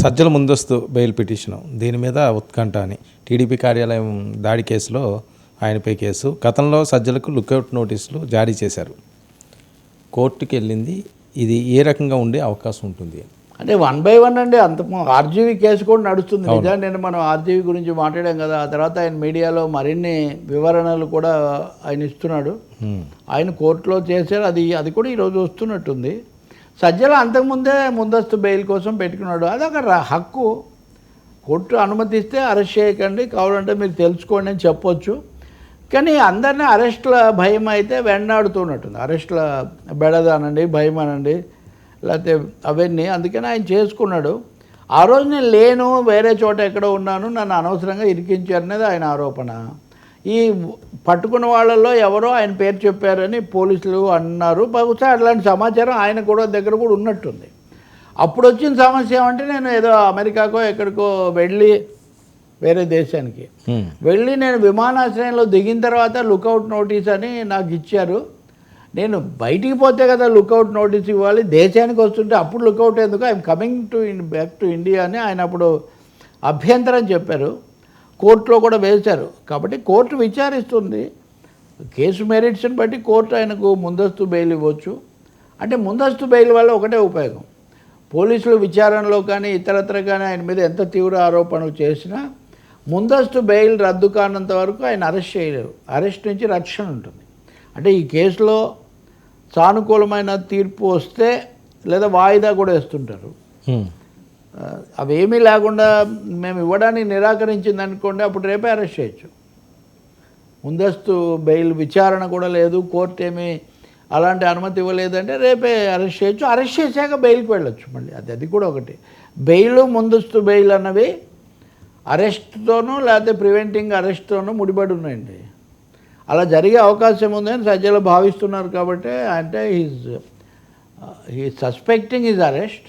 సజ్జల ముందస్తు bail petition దీని మీద ఉత్కంఠ అని టీడీపీ కార్యాలయం దాడి కేసులో ఆయనపై కేసు. గతంలో సజ్జలకు లుకౌట్ నోటీసులు జారీ చేశారు. కోర్టుకి వెళ్ళింది. ఇది ఏ రకంగా ఉండే అవకాశం ఉంటుంది? అంటే 1 by 1 అండి. అంత ఆర్జీవీ కేసు కూడా నడుస్తుంది. నిజంగా నేను మనం ఆర్జీవీ గురించి మాట్లాడాం కదా. ఆ తర్వాత ఆయన మీడియాలో మరిన్ని వివరణలు కూడా ఆయన ఇస్తున్నాడు. ఆయన కోర్టులో చేశారు. అది కూడా ఈరోజు వస్తున్నట్టుంది. సజ్జల అంతకుముందే ముందస్తు బెయిల్ కోసం పెట్టుకున్నాడు. అదొక హక్కు. కోర్టు అనుమతిస్తే అరెస్ట్ చేయకండి, కావాలంటే మీరు తెలుసుకోండి అని చెప్పొచ్చు. కానీ అందరినీ అరెస్టుల భయం అయితే వెన్నాడుతున్నట్టుంది. అరెస్టుల బెడదానండి, భయం అనండి, లేకపోతే అవన్నీ. అందుకని ఆయన చేసుకున్నాడు. ఆ రోజు నేను లేను, వేరే చోట ఎక్కడో ఉన్నాను, నన్ను అనవసరంగా ఇరికించారనేది ఆయన ఆరోపణ. ఈ పట్టుకున్న వాళ్ళల్లో ఎవరో ఆయన పేరు చెప్పారని పోలీసులు అన్నారు. బహుశా అట్లాంటి సమాచారం ఆయన కూడా దగ్గర కూడా ఉన్నట్టుంది. అప్పుడు వచ్చిన సమస్య ఏమంటే, నేను ఏదో అమెరికాకో ఎక్కడికో వెళ్ళి వేరే దేశానికి వెళ్ళి నేను విమానాశ్రయంలో దిగిన తర్వాత లుకౌట్ నోటీస్ అని నాకు ఇచ్చారు. నేను బయటికి పోతే కదా లుకౌట్ నోటీస్ ఇవ్వాలి, దేశానికి వస్తుంటే అప్పుడు లుకౌట్ ఎందుకు, I'm coming back to India అని ఆయన అప్పుడు అభ్యంతరం చెప్పారు. కోర్టులో కూడా వేశారు. కాబట్టి కోర్టు విచారిస్తుంది. కేసు మెరిట్స్ని బట్టి కోర్టు ఆయనకు ముందస్తు బెయిల్ ఇవ్వచ్చు. అంటే ముందస్తు బెయిల్ వల్ల ఒకటే ఉపయోగం, పోలీసులు విచారణలో కానీ ఇతరత్ర కానీ ఆయన మీద ఎంత తీవ్ర ఆరోపణలు చేసినా ముందస్తు బెయిల్ రద్దు కానంత వరకు ఆయన అరెస్ట్ చేయలేరు. అరెస్ట్ నుంచి రక్షణ ఉంటుంది. అంటే ఈ కేసులో సానుకూలమైన తీర్పు వస్తే లేదా వాయిదా కూడా వేస్తుంటారు. అవేమీ లేకుండా మేము ఇవ్వడానికి నిరాకరించింది అనుకోండి, అప్పుడు రేపే అరెస్ట్ చేయొచ్చు. ముందస్తు బెయిల్ విచారణ కూడా లేదు, కోర్టు ఏమీ అలాంటి అనుమతి ఇవ్వలేదంటే రేపే అరెస్ట్ చేయొచ్చు. అరెస్ట్ చేశాక బెయిల్కి వెళ్ళొచ్చు మళ్ళీ. అది కూడా ఒకటి. బెయిల్ ముందస్తు బెయిల్ అన్నవి అరెస్ట్తోనూ లేకపోతే ప్రివెంటింగ్ అరెస్ట్తోనూ ముడిపడి ఉన్నాయండి. అలా జరిగే అవకాశం ఉందని సజ్జలు భావిస్తున్నారు. కాబట్టి అంటే he suspecting his arrest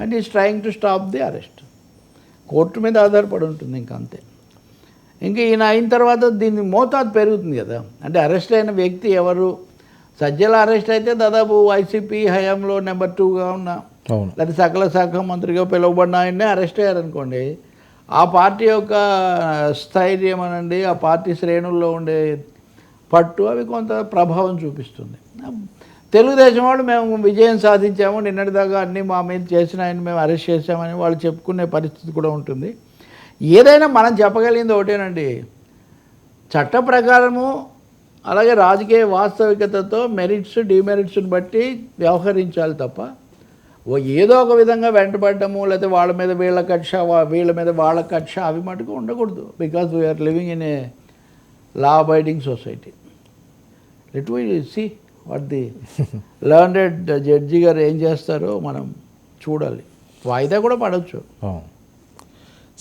and is trying to stop the arrest. Court మీద ఆధారపడి ఉంటుంది ఇంకా, అంతే. ఇంకా ఈయన అయిన తర్వాత దీని మోతాదు పెరుగుతుంది కదా. అంటే అరెస్ట్ అయిన వ్యక్తి ఎవరు? సజ్జల అరెస్ట్ అయితే దాదాపు వైసీపీ హయాంలో నెంబర్ 2గా ఉన్న లేదా సకల శాఖ మంత్రిగా పిలువబడిన ఆయన్నే అరెస్ట్ అయ్యారనుకోండి, ఆ పార్టీ యొక్క స్థైర్యం అనండి, ఆ పార్టీ శ్రేణుల్లో ఉండే పట్టు అవి కొంత ప్రభావం చూపిస్తుంది. తెలుగుదేశం వాళ్ళు మేము విజయం సాధించాము, నిన్నటిదాకా అన్నీ మా మీద చేసిన ఆయన మేము అరెస్ట్ చేశామని వాళ్ళు చెప్పుకునే పరిస్థితి కూడా ఉంటుంది. ఏదైనా మనం చెప్పగలిగింది ఒకటేనండి, చట్ట ప్రకారము అలాగే రాజకీయ వాస్తవికతతో మెరిట్స్ డిమెరిట్స్ని బట్టి వ్యవహరించాలి తప్ప ఏదో ఒక విధంగా వెంటబడ్డము లేకపోతే వాళ్ళ మీద వీళ్ళ కక్ష వీళ్ళ మీద వాళ్ళ కక్ష అవి మటుకు ఉండకూడదు. Because we are living in a law abiding society. Let we see what the learned judge గారు ఏం చేస్తారో మనం చూడాలి. వాయిదా కూడా పడవచ్చు.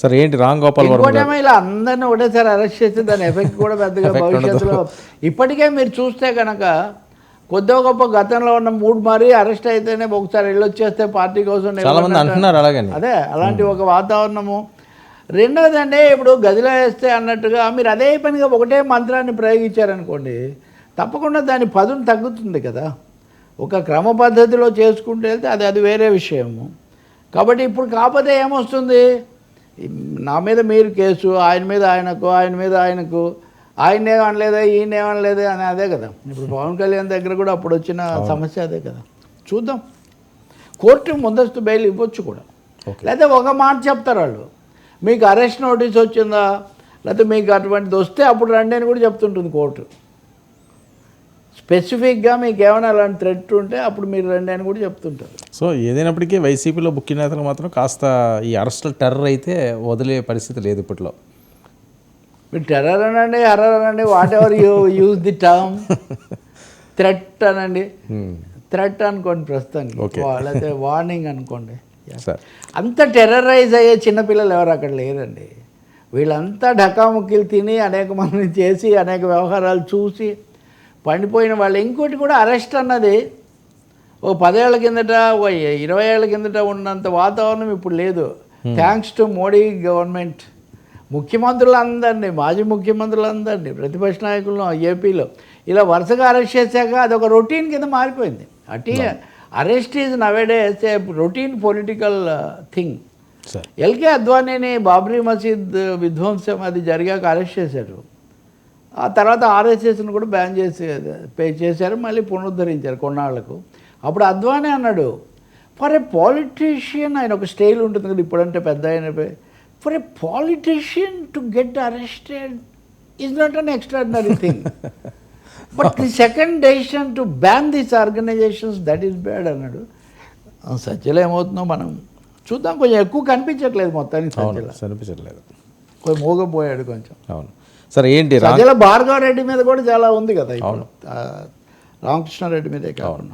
సరే, ఏంటి రామ్ గోపాల్ ఇంకోటేమో ఇలా అందరినీ ఒకటేసారి అరెస్ట్ చేస్తే దాని ఎఫెక్ట్ కూడా పెద్దగా భవిష్యత్తులో ఇప్పటికే మీరు చూస్తే కనుక కొద్దిగా గొప్ప గతంలో ఉన్న 3 మారి అరెస్ట్ అయితేనే ఒకసారి వెళ్ళొచ్చేస్తే పార్టీ కోసం అదే అలాంటి ఒక వాతావరణము. రెండవదండి, ఇప్పుడు గదిలో వేస్తే అన్నట్టుగా మీరు అదే పనిగా ఒకటే మంత్రాన్ని ప్రయోగించారనుకోండి, తప్పకుండా దాని పదును తగ్గుతుంది కదా. ఒక క్రమ పద్ధతిలో చేసుకుంటూ వెళ్తే అది వేరే విషయము. కాబట్టి ఇప్పుడు కాకపోతే ఏమొస్తుంది, నా మీద మీరు కేసు, ఆయన మీద ఆయనకు, ఆయన మీద ఆయనకు, ఆయన ఏమనలేదా ఈయన ఏమనలేదా అని అదే కదా. ఇప్పుడు పవన్ కళ్యాణ్ దగ్గర కూడా అప్పుడు వచ్చిన సమస్య అదే కదా. చూద్దాం, కోర్టు ముందస్తు బెయిల్ ఇవ్వచ్చు కూడా. లేకపోతే ఒక మాట చెప్తారు వాళ్ళు, మీకు అరెస్ట్ నోటీస్ వచ్చిందా లేకపోతే మీకు అటువంటిది వస్తే అప్పుడు రండి అని కూడా చెప్తుంటుంది కోర్టు. స్పెసిఫిక్గా మీకు ఏమైనా అలాంటి థ్రెట్ ఉంటే అప్పుడు మీరు రండి అని కూడా చెప్తుంటారు. సో ఏదైనప్పటికీ వైసీపీలో ముఖ్య నేతలు మాత్రం కాస్త ఈ అరెస్టుల టెర్రర్ అయితే వదిలే పరిస్థితి లేదు ఇప్పట్లో. మీరు టెర్రర్ అనండి, హర్రర్ అనండి, what ever you use the term, threat అనండి, థ్రెట్ అనుకోండి ప్రస్తుతానికి, లేకపోతే వార్నింగ్ అనుకోండి. అంత టెర్రరైజ్ అయ్యే చిన్నపిల్లలు ఎవరు అక్కడ లేరండి. వీళ్ళంతా ఢకాముక్కీలు తిని అనేక మందిని చేసి అనేక వ్యవహారాలు చూసి పండిపోయిన వాళ్ళు. ఇంకోటి కూడా అరెస్ట్ అన్నది ఓ 10 ఏళ్ల కిందట, ఓ 20 ఏళ్ల కిందట ఉన్నంత వాతావరణం ఇప్పుడు లేదు. Thanks to Modi government. ముఖ్యమంత్రులందరినీ, మాజీ ముఖ్యమంత్రులందరినీ, ప్రతిపక్ష నాయకులను ఏపీలో ఇలా వరుసగా అరెస్ట్ చేశాక అదొక రొటీన్ కింద మారిపోయింది. Arrest is nowadays a routine political thing. Sir LK అద్వానీని బాబ్రీ మసీద్ విధ్వంసం అది జరిగాక అరెస్ట్ చేశారు. ఆ తర్వాత ఆర్ఎస్ఎస్ని కూడా బ్యాన్ చేశారు, మళ్ళీ పునరుద్ధరించారు కొన్నాళ్లకు. అప్పుడు అద్వానీ అన్నాడు, ఫర్ ఏ పాలిటీషియన్, ఆయన ఒక స్టైల్ ఉంటుంది కదా ఇప్పుడంటే పెద్ద ఆయన, for a politician to get arrested is not an extraordinary thing, but the second decision to ban these organisations that is bad అన్నాడు. సత్యలో ఏమవుతుందో మనం చూద్దాం. కొంచెం ఎక్కువ కనిపించట్లేదు మొత్తానికి సత్యలో, కనిపించట్లేదు, కొంచెం మోగపోయాడు కొంచెం. అవును సార్. ఏంటి సత్యలో భార్గవ రెడ్డి మీద కూడా చాలా ఉంది కదా ఇప్పుడు, రామకృష్ణారెడ్డి మీదే కాకుండా.